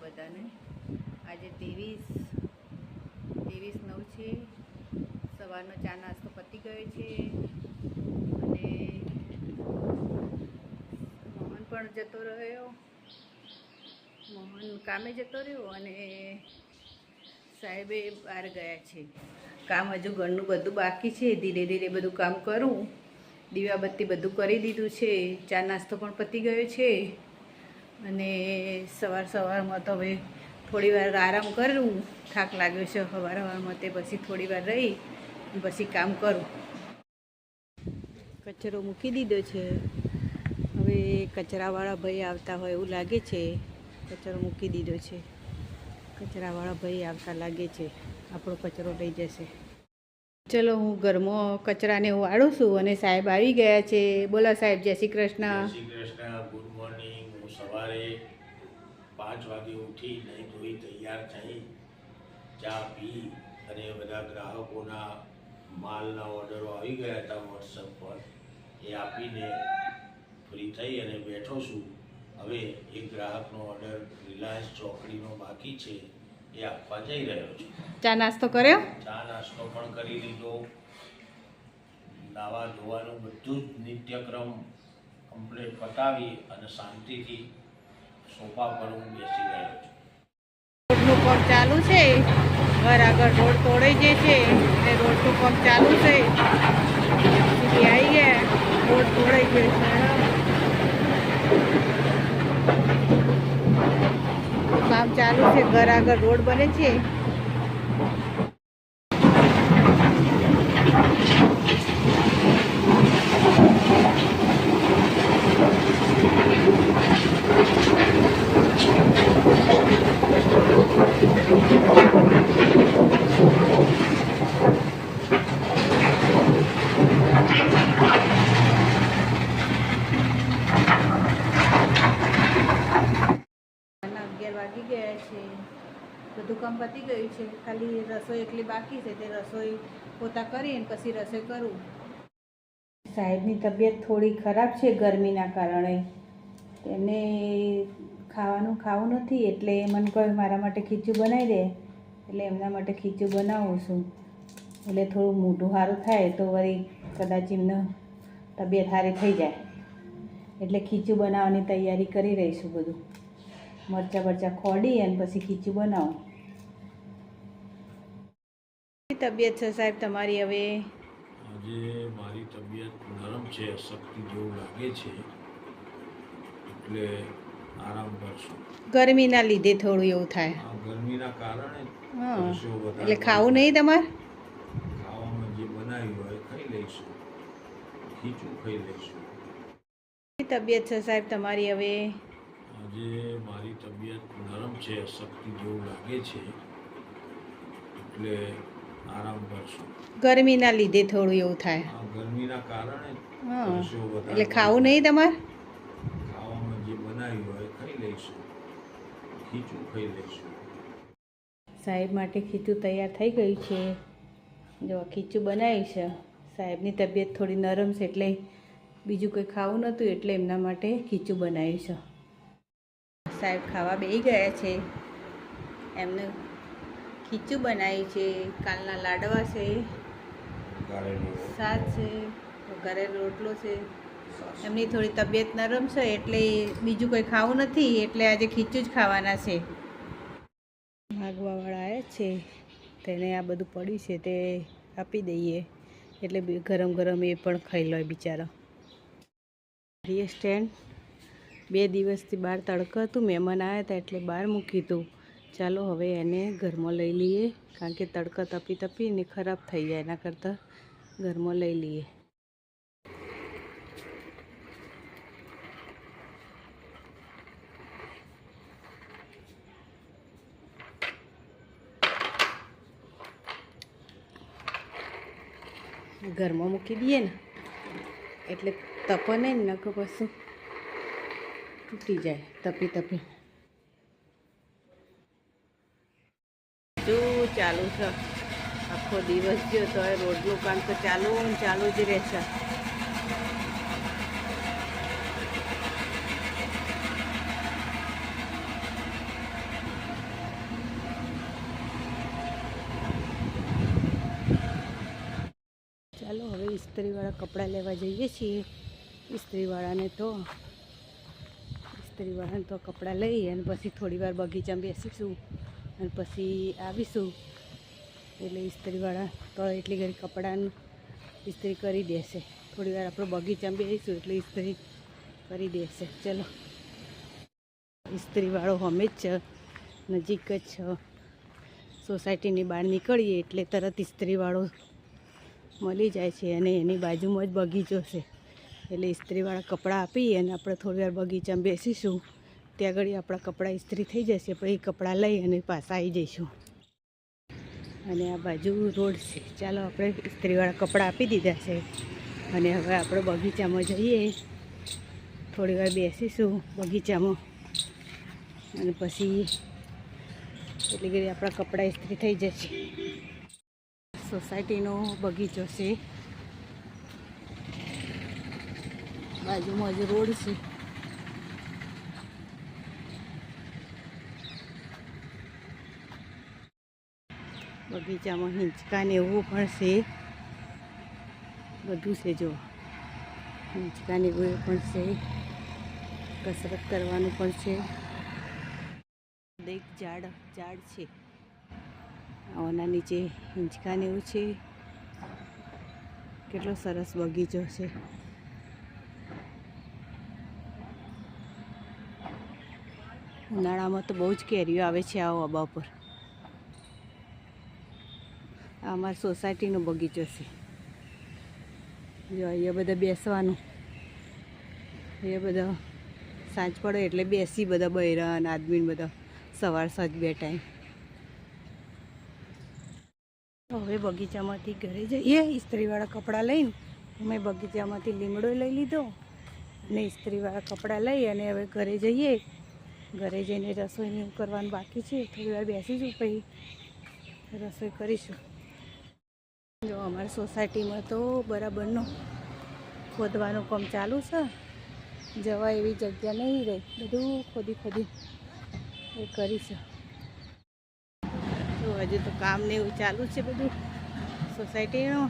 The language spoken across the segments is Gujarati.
બધાને. આજે 23/9 છે. સવારનો ચા નાસ્તો પતી ગયો છે અને મોહન પણ જતો રહ્યો. મોહન કામે જતો રહ્યો અને સાહેબે બહાર ગયા છે. કામ હજુ ઘરનું બધું બાકી છે. ધીરે ધીરે બધું કામ કરું. દીવાબત્તી બધું કરી દીધું છે. ચા નાસ્તો પણ પતી ગયો છે અને સવારમાં તો હવે થોડી વાર આરામ કરું. થાક લાગ્યો છે સવારમાં, તે પછી થોડી વાર રહી પછી કામ કરું. કચરો મૂકી દીધો છે. હવે કચરાવાળા ભાઈ આવતા હોય એવું લાગે છે. કચરો મૂકી દીધો છે. કચરાવાળા ભાઈ આવતા લાગે છે. આપણો કચરો લઈ જશે. ચલો, હું ઘરમાં કચરાને વાળું છું અને સાહેબ આવી ગયા છે. બોલો સાહેબ, જય શ્રી કૃષ્ણ. જય શ્રી કૃષ્ણ. Good morning. હું સવારે 5 વાગે ઉઠી નહીં ધોઈ તૈયાર થઈ, ચા પી અને બધા ગ્રાહકોના માલના ઓર્ડરો આવી ગયા હતા વોટ્સઅપ પર, એ આપીને ફ્રી થઈ અને બેઠો છું. હવે એક ગ્રાહકનો ઓર્ડર રિલાયન્સ ચોકડીનો બાકી છે, એ આપવા જઈ રહ્યો છું. ચા નાસ્તો કર્યો? ચા નાસ્તો પણ કરી લીધો. નાવા ધોવાનું બધું જ નિત્યક્રમ કમ્પ્લીટ પતાવી અને શાંતિથી સોફા પર હું બેસી રહ્યો છું. રોડનું કામ ચાલુ છે. ઘર આગળ રોડ તોડાઈ જાય છે અને રોડનું કામ ચાલુ છે. સીધી આવી ગયા, રોડ તોડાઈ ગયો છે. કામ ચાલુ છે. ઘર આગળ રોડ બને છે. વાગી ગયા છે. બધું કામ પતી ગયું છે. ખાલી રસોઈ એટલી બાકી છે. તે રસોઈ પોતા કરીને પછી રસોઈ કરું. સાહેબની તબિયત થોડી ખરાબ છે ગરમીના કારણે. તેને ખાવું નથી, એટલે મને કહે મારા માટે ખીચું બનાવી દે. એટલે એમના માટે ખીચું બનાવું છું. એટલે થોડું મોઢું સારું થાય તો વળી કદાચ એમને તબિયત સારી થઈ જાય. એટલે ખીચું બનાવવાની તૈયારી કરી રહીશું. બધું મરચાં ખોડી અને પછી ખીચું બનાવું. તબિયત છે સાહેબ તમારી હવે? આજે મારી તબિયત નરમ છે, શક્તિ જેવું લાગે છે, એટલે આરામ કરશું. ગરમીના લીધે થોડું એવું થાય. ગરમીના કારણે એટલે ખાવું નહીં તમારે? ખાવામાં જે બનાવ્યું હોય ખાઈ લઈશું, ખીચું ખાઈ લઈશું. તબિયત છે સાહેબ તમારી હવે? આજે મારી તબિયત નરમ છે, શક્તિ જેવું લાગે છે, એટલે આરામ કરશું. ગરમીના લીધે થોડું એવું થાય. ગરમીના કારણે એટલે ખાવું નહીં તમારે? ખાવામાં જે બનાવ્યું હોય ખાઈ લઈશું, ખીચું ખાઈ લઈશું. સાહેબ માટે ખીચું તૈયાર થઈ ગયું છે. જો ખીચું બનાવ્યું છે. સાહેબની તબિયત થોડી નરમ છે એટલે બીજું કંઈ ખાવું નહોતું, એટલે એમના માટે ખીચું બનાવ્યું છે. સાહેબ ખાવા બેસી ગયા છે. એમને ખીચું બનાવ્યું છે. કાલના લાડવા છે, શાક છે, વઘારેલો રોટલો છે. એમની થોડી તબિયત નરમ છે એટલે બીજું કંઈ ખાવું નથી, એટલે આજે ખીચું જ ખાવાના છે. માગવાવાળા આવ્યા છે, તેને આ બધું પડ્યું છે તે આપી દઈએ, એટલે ગરમ ગરમ એ પણ ખાઈ લો બિચારા. એ સ્ટેન્ડ 2 દિવસથી બહાર તડકો હતું, મહેમાન આવ્યા હતા એટલે બહાર મૂક્યું હતું. ચાલો હવે એને ઘરમાં લઈ લઈએ, કારણ કે તડકો તપીને ખરાબ થઈ જાય. એના કરતાં ઘરમાં લઈ લઈએ. ઘરમાં મૂકી દઈએ ને એટલે તપે નહીં, નકર પછી તૂટી જાય તપી. જો ચાલુ છે આખો દિવસ ગયો તો રોડનું કામ તો ચાલુ જ રહેશે. ઇસ્ત્રીવાળા કપડાં લેવા જઈએ છીએ. ઇસ્ત્રીવાળાને તો કપડાં લઈ અને પછી થોડી વાર બગીચામાં બેસીશું અને પછી આવીશું. એટલે ઇસ્ત્રીવાળા તો એટલી ઘડી કપડાં ઇસ્ત્રી કરી દેશે. થોડી વાર આપણે બગીચામાં બેસીશું એટલે ઇસ્ત્રી કરી દેશે. ચલો, ઇસ્ત્રીવાળો અમે જ નજીક જ છે. સોસાયટીની બહાર નીકળીએ એટલે તરત ઇસ્ત્રીવાળો મળી જાય છે અને એની બાજુમાં જ બગીચો છે. એટલે ઇસ્ત્રીવાળા કપડાં આપીએ અને આપણે થોડી વાર બગીચામાં બેસીશું. ત્યાં આગળ આપણા કપડાં ઇસ્ત્રી થઈ જશે. પછી કપડાં લઈ અને પાછા આવી જઈશું. અને આ બાજુ રોડ છે. ચાલો, આપણે ઇસ્ત્રીવાળા કપડાં આપી દીધા છે અને હવે આપણે બગીચામાં જઈએ. થોડી વાર બેસીશું બગીચામાં અને પછી એટલી ઘડી આપણા કપડાં ઇસ્ત્રી થઈ જશે. સોસાયટીનો બગીચો છે, બાજુમાં જ રોડ છે. બગીચામાં હિંચકા ને એવું પણ છે, બધું છે. જો હિંચકા ને એવું પણ છે, કસરત કરવાનું પણ છે. એક ઝાડ છે, આના નીચે હિંચકા ને એવું છે. કેટલો સરસ બગીચો છે. ઉનાળામાં તો બહુ જ કેરીઓ આવે છે આ આંબા પર. આ અમારી સોસાયટીનો બગીચો છે. જો અહીંયા બધા બેસવાનું, એ બધા સાંજ પડે એટલે બેસી બધા બૈરા અને આદમીને બધા સવાર સાંજ બે ટાઈમ. હવે બગીચામાંથી ઘરે જઈએ. ઇસ્ત્રીવાળા કપડાં લઈને અમે બગીચામાંથી લીમડો લઈ લીધો અને ઇસ્ત્રીવાળા કપડાં લઈ અને હવે ઘરે જઈએ. ઘરે જઈને રસોઈનું કરવાનું બાકી છે. થોડી વાર બેસીશું પછી રસોઈ કરીશું. જો અમારી સોસાયટીમાં તો બરાબરનું ખોદવાનું કામ ચાલુ છે. જવા એવી જગ્યા નહીં રહી, બધું ખોદી એ કરીશું. તો હજુ તો કામ ને એવું ચાલુ છે બધું સોસાયટીનું.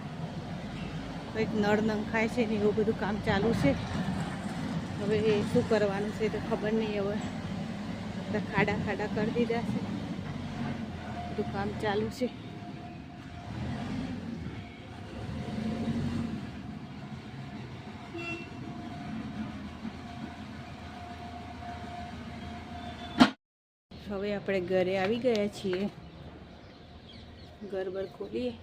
કંઈક નળ નંખાય છે ને એવું બધું કામ ચાલુ છે. હવે શું કરવાનું છે તો ખબર નહીં. હવે ખાડા કરી દીધા છે, બધું કામ ચાલુ છે. હવે આપણે ઘરે આવી ગયા છીએ. ઘર બર ખોલીએ.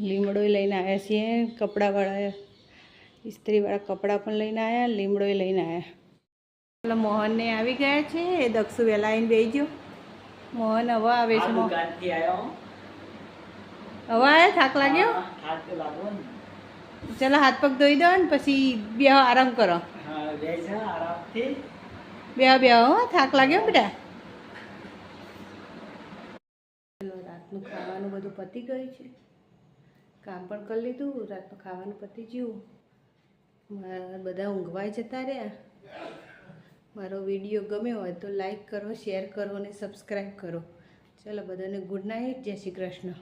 લીમડો લઈને આવ્યા છીએ. કપડાવાળા ઇસ્ત્રીવાળા કપડાં પણ લઈને આવ્યા, લીમડો લઈને આવ્યા. પેલા મોહનને આવી ગયા છે. એ દક્ષુ વહેલા આવીને બેસી ગયો. મોહન હવે આવે છે. હવે આવ્યા? થાક લાગ્યો? ચાલો હાથ પગ ધોઈ દો ને પછી બે આરામ કરો. બે હો, થાક લાગ્યો બેટા. રાતનું ખાવાનું બધું પતી ગયું છે. કામ પણ કરી લીધું. રાતનું ખાવાનું પતી ગયું. બધા ઊંઘવાઈ જતા રહ્યા. મારો વિડીયો ગમ્યો હોય તો લાઈક કરો, શેર કરો અને સબસ્ક્રાઈબ કરો. ચાલો બધાને ગુડ નાઇટ. જય શ્રી કૃષ્ણ.